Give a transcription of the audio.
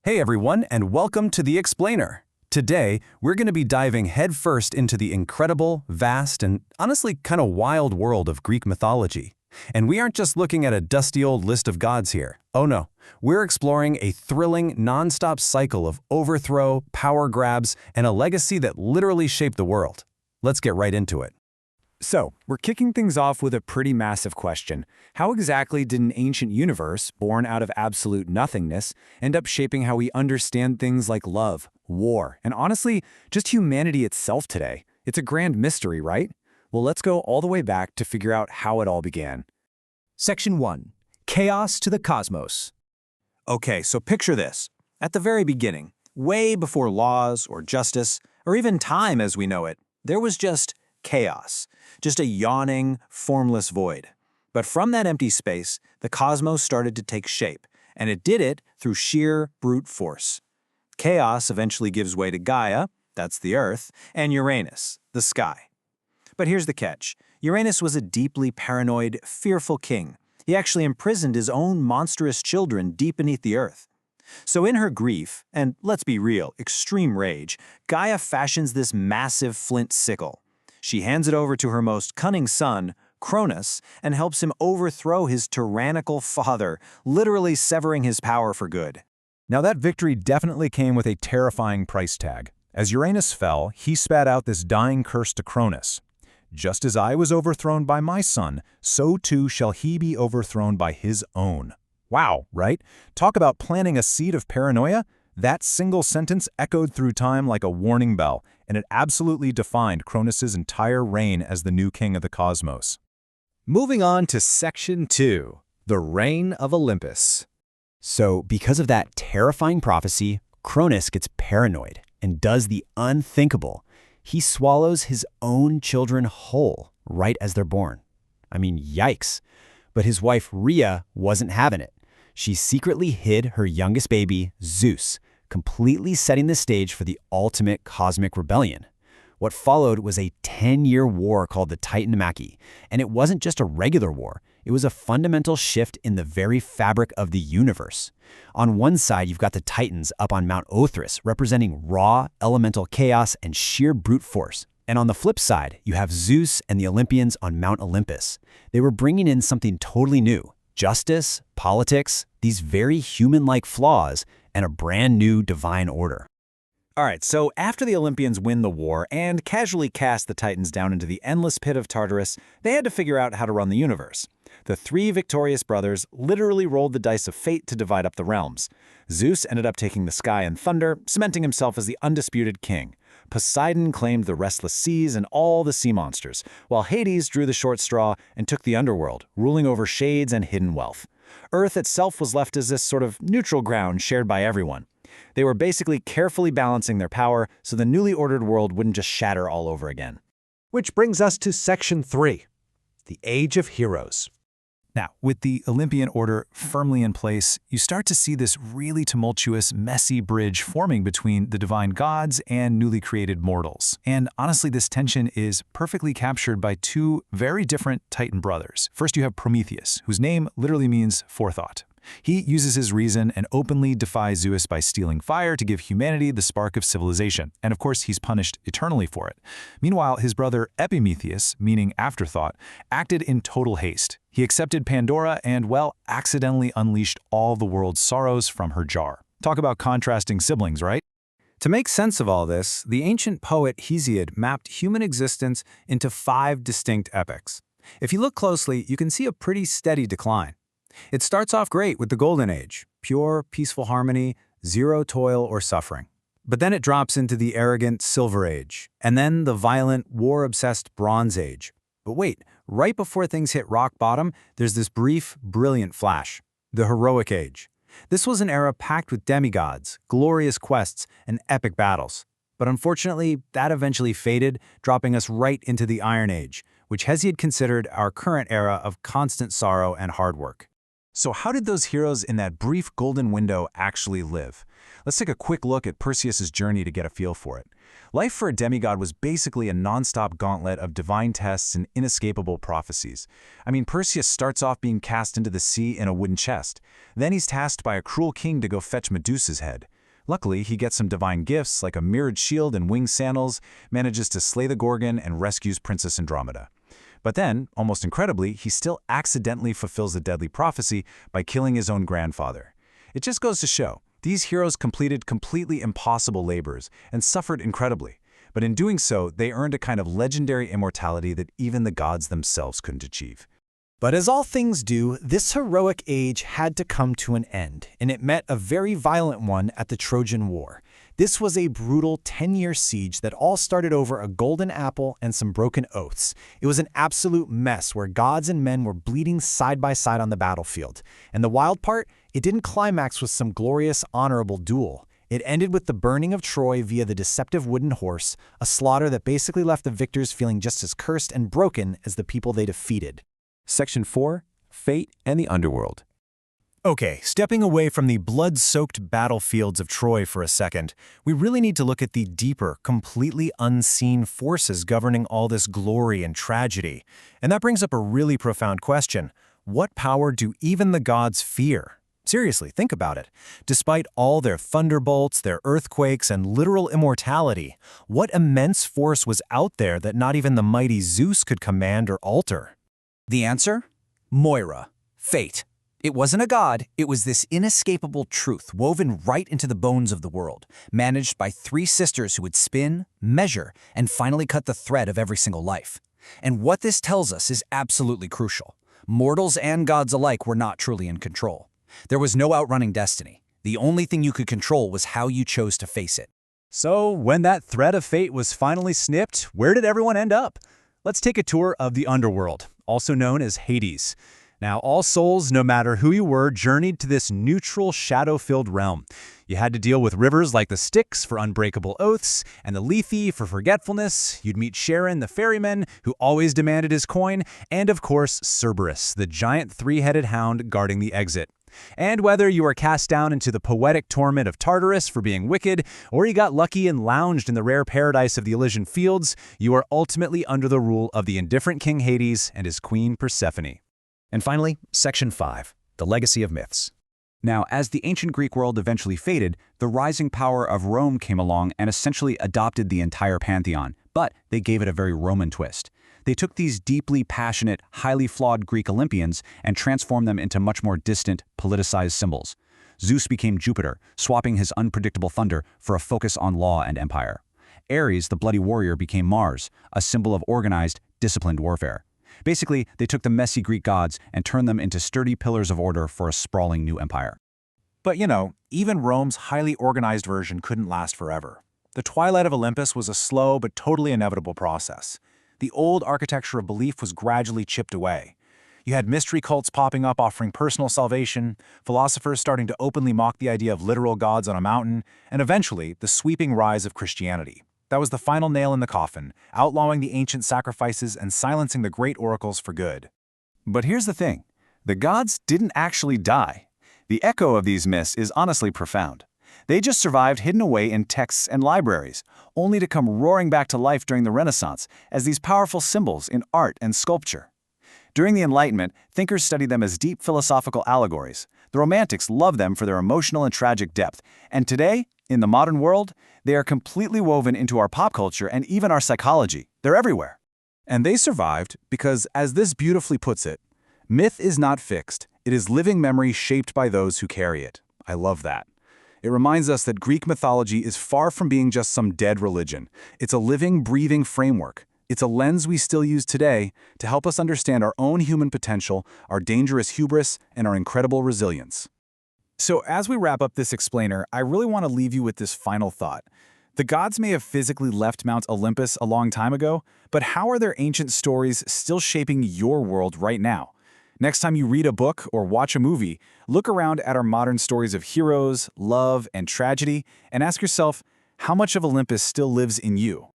Hey everyone, and welcome to The Explainer. Today, we're going to be diving headfirst into the incredible, vast, and honestly kind of wild world of Greek mythology. And we aren't just looking at a dusty old list of gods here. Oh no, we're exploring a thrilling, non-stop cycle of overthrow, power grabs, and a legacy that literally shaped the world. Let's get right into it. So, we're kicking things off with a pretty massive question. How exactly did an ancient universe, born out of absolute nothingness, end up shaping how we understand things like love, war, and honestly, just humanity itself today? It's a grand mystery, right? Well, let's go all the way back to figure out how it all began. Section 1. Chaos to the Cosmos. Okay, so picture this. At the very beginning, way before laws or justice, or even time as we know it, there was just chaos. Just a yawning, formless void. But from that empty space, the cosmos started to take shape, and it did it through sheer brute force. Chaos eventually gives way to Gaia, that's the Earth, and Uranus, the sky. But here's the catch. Uranus was a deeply paranoid, fearful king. He actually imprisoned his own monstrous children deep beneath the Earth. So in her grief, and let's be real, extreme rage, Gaia fashions this massive flint sickle. She hands it over to her most cunning son, Cronus, and helps him overthrow his tyrannical father, literally severing his power for good. Now that victory definitely came with a terrifying price tag. As Uranus fell, he spat out this dying curse to Cronus. Just as I was overthrown by my son, so too shall he be overthrown by his own. Wow, right? Talk about planting a seed of paranoia? That single sentence echoed through time like a warning bell, and it absolutely defined Cronus's entire reign as the new king of the cosmos. Moving on to Section 2. The Reign of Olympus. So, because of that terrifying prophecy, Cronus gets paranoid and does the unthinkable. He swallows his own children whole, right as they're born. I mean, yikes. But his wife Rhea wasn't having it. She secretly hid her youngest baby, Zeus, completely setting the stage for the ultimate cosmic rebellion. What followed was a 10-year war called the Titanomachy, and it wasn't just a regular war. It was a fundamental shift in the very fabric of the universe. On one side, you've got the Titans up on Mount Othrys, representing raw, elemental chaos and sheer brute force. And on the flip side, you have Zeus and the Olympians on Mount Olympus. They were bringing in something totally new: justice, politics, these very human-like flaws, and a brand new divine order. All right, so after the Olympians win the war and casually cast the Titans down into the endless pit of Tartarus, they had to figure out how to run the universe. The three victorious brothers literally rolled the dice of fate to divide up the realms. Zeus ended up taking the sky and thunder, cementing himself as the undisputed king. Poseidon claimed the restless seas and all the sea monsters, while Hades drew the short straw and took the underworld, ruling over shades and hidden wealth. Earth itself was left as this sort of neutral ground shared by everyone. They were basically carefully balancing their power so the newly ordered world wouldn't just shatter all over again. Which brings us to Section 3, the Age of Heroes. Now, with the Olympian order firmly in place, you start to see this really tumultuous, messy bridge forming between the divine gods and newly created mortals. And honestly, this tension is perfectly captured by two very different Titan brothers. First, you have Prometheus, whose name literally means forethought. He uses his reason and openly defies Zeus by stealing fire to give humanity the spark of civilization, and of course he's punished eternally for it. Meanwhile, his brother Epimetheus, meaning afterthought, acted in total haste. He accepted Pandora and, well, accidentally unleashed all the world's sorrows from her jar. Talk about contrasting siblings, right? To make sense of all this, the ancient poet Hesiod mapped human existence into 5 distinct epochs. If you look closely, you can see a pretty steady decline. It starts off great with the Golden Age, pure, peaceful harmony, zero toil or suffering. But then it drops into the arrogant Silver Age, and then the violent, war-obsessed Bronze Age. But wait, right before things hit rock bottom, there's this brief, brilliant flash, the Heroic Age. This was an era packed with demigods, glorious quests, and epic battles. But unfortunately, that eventually faded, dropping us right into the Iron Age, which Hesiod considered our current era of constant sorrow and hard work. So how did those heroes in that brief golden window actually live? Let's take a quick look at Perseus' journey to get a feel for it. Life for a demigod was basically a non-stop gauntlet of divine tests and inescapable prophecies. I mean, Perseus starts off being cast into the sea in a wooden chest. Then he's tasked by a cruel king to go fetch Medusa's head. Luckily, he gets some divine gifts like a mirrored shield and winged sandals, manages to slay the Gorgon, and rescues Princess Andromeda. But then, almost incredibly, he still accidentally fulfills the deadly prophecy by killing his own grandfather. It just goes to show, these heroes completed completely impossible labors and suffered incredibly. But in doing so, they earned a kind of legendary immortality that even the gods themselves couldn't achieve. But as all things do, this heroic age had to come to an end, and it met a very violent one at the Trojan War. This was a brutal 10-year siege that all started over a golden apple and some broken oaths. It was an absolute mess where gods and men were bleeding side by side on the battlefield. And the wild part? It didn't climax with some glorious, honorable duel. It ended with the burning of Troy via the deceptive wooden horse, a slaughter that basically left the victors feeling just as cursed and broken as the people they defeated. Section 4, Fate and the Underworld. Okay, stepping away from the blood-soaked battlefields of Troy for a second, we really need to look at the deeper, completely unseen forces governing all this glory and tragedy. And that brings up a really profound question. What power do even the gods fear? Seriously, think about it. Despite all their thunderbolts, their earthquakes, and literal immortality, what immense force was out there that not even the mighty Zeus could command or alter? The answer? Moira. Fate. It wasn't a god, it was this inescapable truth woven right into the bones of the world, managed by three sisters who would spin, measure, and finally cut the thread of every single life. And what this tells us is absolutely crucial. Mortals and gods alike were not truly in control. There was no outrunning destiny. The only thing you could control was how you chose to face it. So, when that thread of fate was finally snipped, where did everyone end up? Let's take a tour of the underworld, also known as Hades. Now, all souls, no matter who you were, journeyed to this neutral, shadow-filled realm. You had to deal with rivers like the Styx for unbreakable oaths, and the Lethe for forgetfulness. You'd meet Charon, the ferryman, who always demanded his coin, and of course, Cerberus, the giant three-headed hound guarding the exit. And whether you were cast down into the poetic torment of Tartarus for being wicked, or you got lucky and lounged in the rare paradise of the Elysian Fields, you are ultimately under the rule of the indifferent King Hades and his queen Persephone. And finally, Section 5, The Legacy of Myths. Now, as the ancient Greek world eventually faded, the rising power of Rome came along and essentially adopted the entire pantheon, but they gave it a very Roman twist. They took these deeply passionate, highly flawed Greek Olympians and transformed them into much more distant, politicized symbols. Zeus became Jupiter, swapping his unpredictable thunder for a focus on law and empire. Ares, the bloody warrior, became Mars, a symbol of organized, disciplined warfare. Basically, they took the messy Greek gods and turned them into sturdy pillars of order for a sprawling new empire. But you know, even Rome's highly organized version couldn't last forever. The twilight of Olympus was a slow but totally inevitable process. The old architecture of belief was gradually chipped away. You had mystery cults popping up offering personal salvation, philosophers starting to openly mock the idea of literal gods on a mountain, and eventually the sweeping rise of Christianity. That was the final nail in the coffin, outlawing the ancient sacrifices and silencing the great oracles for good. But here's the thing. The gods didn't actually die. The echo of these myths is honestly profound. They just survived hidden away in texts and libraries, only to come roaring back to life during the Renaissance as these powerful symbols in art and sculpture. During the Enlightenment, thinkers studied them as deep philosophical allegories. The Romantics loved them for their emotional and tragic depth. And today, in the modern world, they are completely woven into our pop culture and even our psychology. They're everywhere. And they survived because, as this beautifully puts it, myth is not fixed. It is living memory shaped by those who carry it. I love that. It reminds us that Greek mythology is far from being just some dead religion. It's a living, breathing framework. It's a lens we still use today to help us understand our own human potential, our dangerous hubris, and our incredible resilience. So as we wrap up this explainer, I really want to leave you with this final thought. The gods may have physically left Mount Olympus a long time ago, but how are their ancient stories still shaping your world right now? Next time you read a book or watch a movie, look around at our modern stories of heroes, love, and tragedy, and ask yourself, how much of Olympus still lives in you?